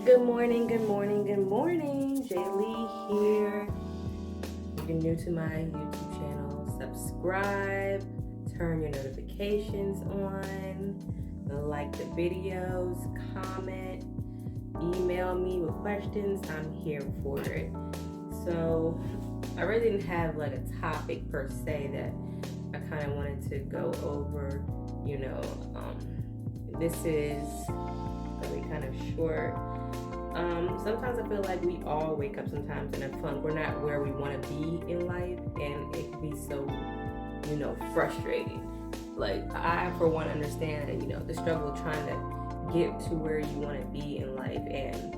Good morning, good morning, good morning. Jaylee here. If you're new to my YouTube channel, subscribe, turn your notifications on, like the videos, comment, email me with questions. I'm here for it. So I really didn't have like a topic per se that I kind of wanted to go over. This is really kind of short. Sometimes I feel like we all wake up sometimes in a funk. We're not where we want to be in life, and it can be so, frustrating. Like, I, for one, understand, the struggle of trying to get to where you want to be in life, and,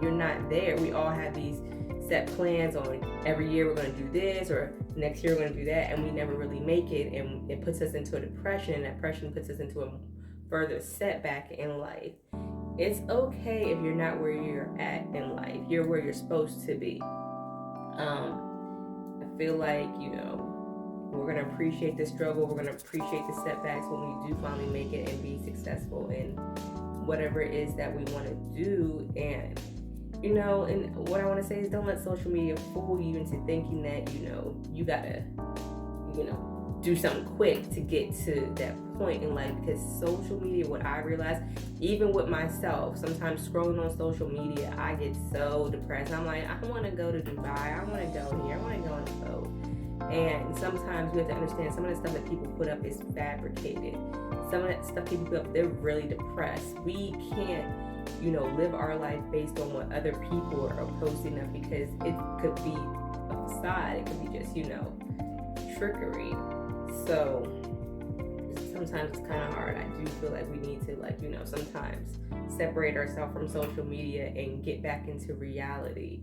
you're not there. We all have these set plans on every year we're going to do this, or next year we're going to do that, and we never really make it, and it puts us into a depression, and that depression puts us into a further setback in life. It's okay if you're not where you're at in life. You're where you're supposed to be. I feel like, we're going to appreciate the struggle. We're going to appreciate the setbacks when we do finally make it and be successful in whatever it is that we want to do. And, and what I want to say is, don't let social media fool you into thinking that, you got to, do something quick to get to that point in life. Because social media, what I realized, even with myself, sometimes scrolling on social media, I get so depressed. I'm like, I want to go to Dubai, I want to go here, I want to go on a boat. And sometimes you have to understand, some of the stuff that people put up is fabricated. Some of that stuff people put up, they're really depressed. We can't, live our life based on what other people are posting up, because it could be a facade, it could be just, trickery. So sometimes it's kind of hard. I do feel like we need to, sometimes separate ourselves from social media and get back into reality.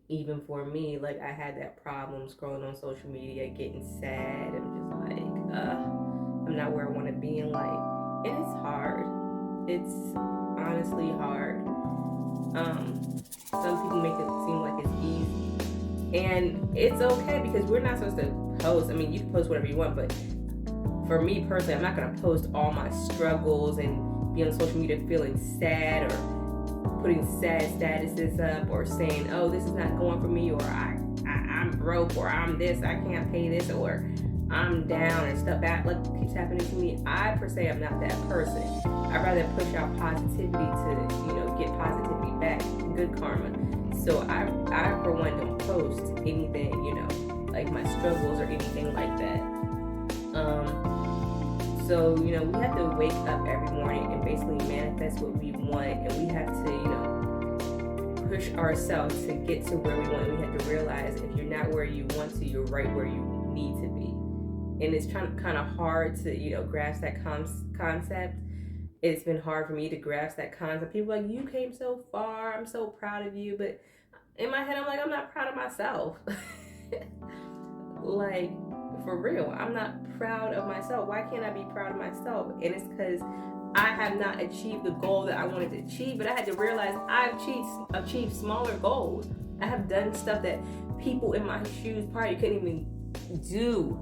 Even for me, like, I had that problem scrolling on social media, getting sad. I'm just like, I'm not where I want to be in life. And it's hard. It's honestly hard. Some people make it seem like it's easy. And it's okay, because we're not supposed to post. I mean, you can post whatever you want, but for me personally, I'm not going to post all my struggles and be on social media feeling sad, or putting sad statuses up, or saying, oh, this is not going for me, or I'm broke, or I'm this, I can't pay this, or I'm down, and stuff that keeps happening to me. I, per se, am not that person. I'd rather push out positivity to, get positivity back, good karma. So I for one, don't post anything, like my struggles or anything like that. So, we have to wake up every morning and basically manifest what we want, and we have to, push ourselves to get to where we want. We have to realize, if you're not where you want to, you're right where you need to be. And it's kind of hard to, grasp that concept. It's been hard for me to grasp that concept. People are like, you came so far, I'm so proud of you. But in my head, I'm like, I'm not proud of myself. Like, for real, I'm not proud of myself. Why can't I be proud of myself? And it's because I have not achieved the goal that I wanted to achieve. But I had to realize I've achieved smaller goals. I have done stuff that people in my shoes probably couldn't even do.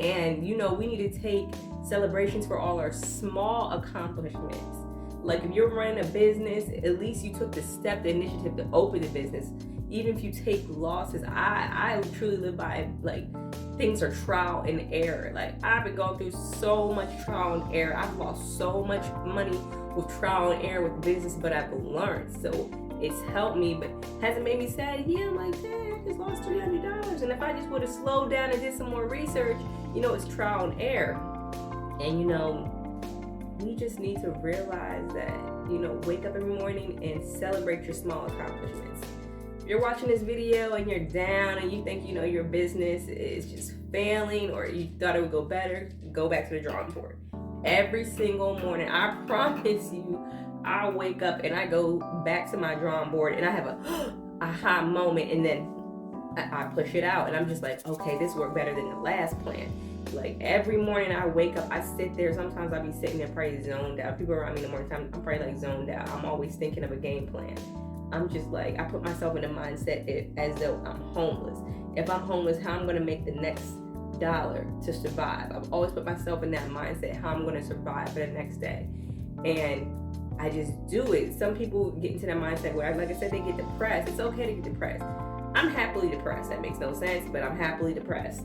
And, we need to take celebrations for all our small accomplishments. Like, if you're running a business, at least you took the initiative to open the business. Even if you take losses, I truly live by, like, things are trial and error. Like, I've been going through so much trial and error. I've lost so much money with trial and error with business, but I've learned. So it's helped me, but has it made me sad? Yeah, I'm like, dang, I just lost $300. And if I just would have slowed down and did some more research, it's trial and error. And, we just need to realize that, wake up every morning and celebrate your small accomplishments. If you're watching this video and you're down and you think, your business is just failing, or you thought it would go better, go back to the drawing board. Every single morning, I promise you, I wake up and I go back to my drawing board and I have a aha moment, and then I push it out and I'm just like, okay, this worked better than the last plan. Like, every morning I wake up, I sit there. Sometimes I be sitting there probably zoned out. People around me in the morning time, I'm probably like zoned out. I'm always thinking of a game plan. I'm just like, I put myself in a mindset as though I'm homeless. If I'm homeless, how I'm going to make the next dollar to survive. I've always put myself in that mindset, how I'm going to survive for the next day. And I just do it. Some people get into that mindset where, like I said, they get depressed. It's okay to get depressed. I'm happily depressed. That makes no sense, but I'm happily depressed.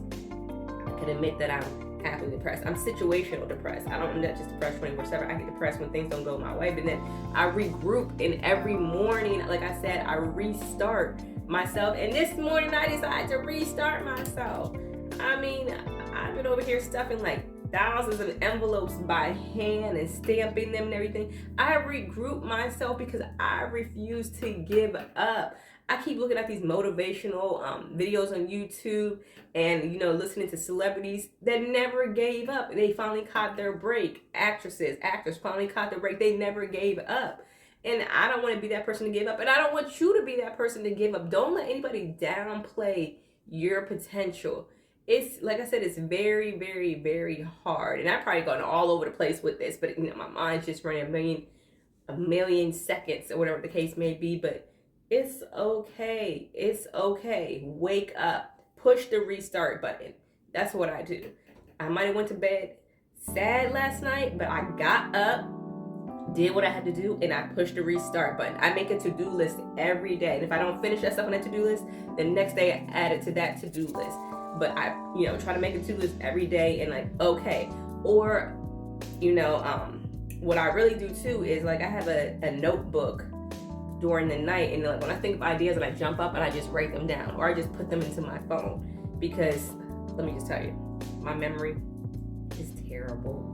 I can admit that I'm happily depressed. I'm situational depressed. I'm not just depressed 24/7. I get depressed when things don't go my way, but then I regroup, and every morning, like I said, I restart myself. And this morning I decided to restart myself. I mean, I've been over here stuffing like thousands of envelopes by hand and stamping them and everything. I regroup myself because I refuse to give up. I keep looking at these motivational videos on YouTube and, listening to celebrities that never gave up. They finally caught their break. Actors finally caught their break. They never gave up. And I don't want to be that person to give up. And I don't want you to be that person to give up. Don't let anybody downplay your potential. It's, like I said, it's very, very, very hard. And I've probably gone all over the place with this, but my mind's just running a million seconds or whatever the case may be. But it's okay. It's okay. Wake up. Push the restart button. That's what I do. I might have went to bed sad last night, but I got up, did what I had to do, and I pushed the restart button. I make a to-do list every day. And if I don't finish that stuff on that to-do list, the next day I add it to that to-do list. But I, try to make a to-do list every day and okay. Or, what I really do too is I have a notebook during the night, and when I think of ideas and I jump up and I just write them down, or I just put them into my phone, because let me just tell you, my memory is terrible.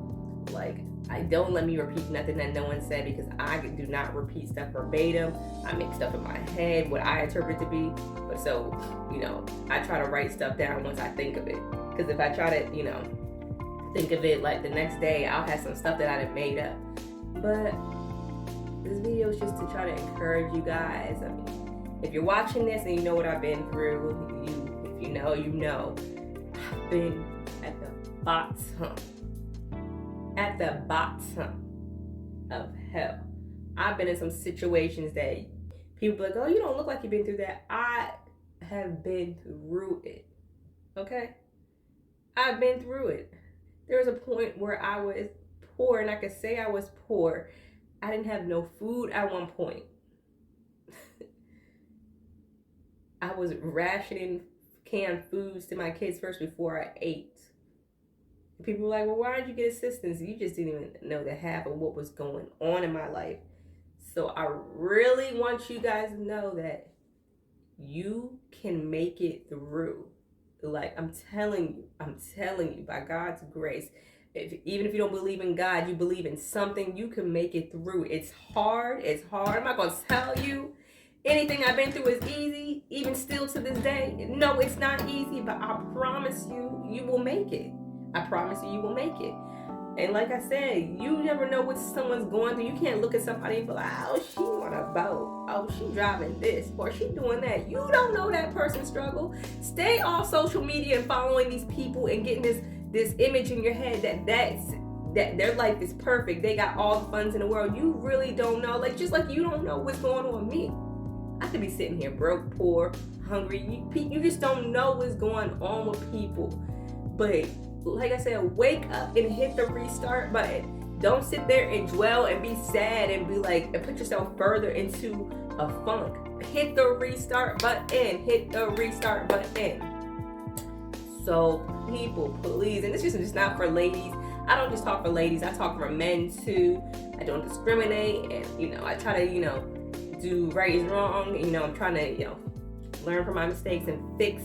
I don't let me repeat nothing that no one said, because I do not repeat stuff verbatim. I make stuff in my head what I interpret it to be. But so, I try to write stuff down once I think of it. Because if I try to, think of it the next day, I'll have some stuff that I done made up. But this video is just to try to encourage you guys. I mean, if you're watching this and you know what I've been through, if you know, I've been at the bottom of hell. I've been in some situations that people be like, oh, you don't look like you've been through that. I have been through it. Okay? I've been through it. There was a point where I was poor, and I could say I was poor. I didn't have no food at one point. I was rationing canned foods to my kids first before I ate. People were like, well, why did you get assistance? You just didn't even know the half of what was going on in my life. So I really want you guys to know that you can make it through. I'm telling you, by God's grace, even if you don't believe in God, you believe in something, you can make it through. It's hard. I'm not going to tell you anything I've been through is easy, even still to this day. No, it's not easy, but I promise you, you will make it. I promise you will make it. And like I said, you never know what someone's going through. You can't look at somebody and be like, oh, she on a boat. Oh, she driving this, or she doing that. You don't know that person's struggle. Stay off social media and following these people and getting this image in your head that their life is perfect. They got all the funds in the world. You really don't know. Just like you don't know what's going on with me. I could be sitting here broke, poor, hungry. You just don't know what's going on with people. But like I said, wake up and hit the restart button. Don't sit there and dwell and be sad and be and put yourself further into a funk. Hit the restart button. Hit the restart button. So people, please, and this is just not for ladies. I don't just talk for ladies. I talk for men too. I don't discriminate, and I try to do right is wrong. I'm trying to learn from my mistakes and fix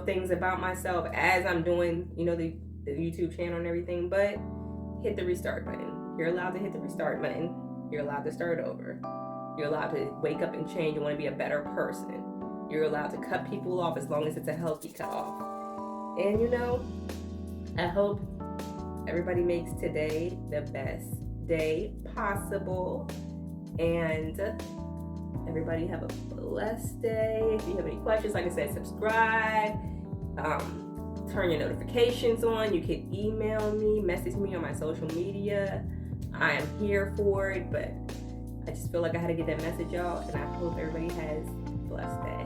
things about myself as I'm doing, the YouTube channel and everything. But hit the restart button. You're allowed to hit the restart button. You're allowed to start over. You're allowed to wake up and change and want to be a better person. You're allowed to cut people off as long as it's a healthy cut off. And I hope everybody makes today the best day possible. And everybody have a blessed day. If you have any questions, like I said, subscribe, turn your notifications on. You can email me, message me on my social media. I am here for it, but I just feel like I had to get that message out, and I hope everybody has a blessed day.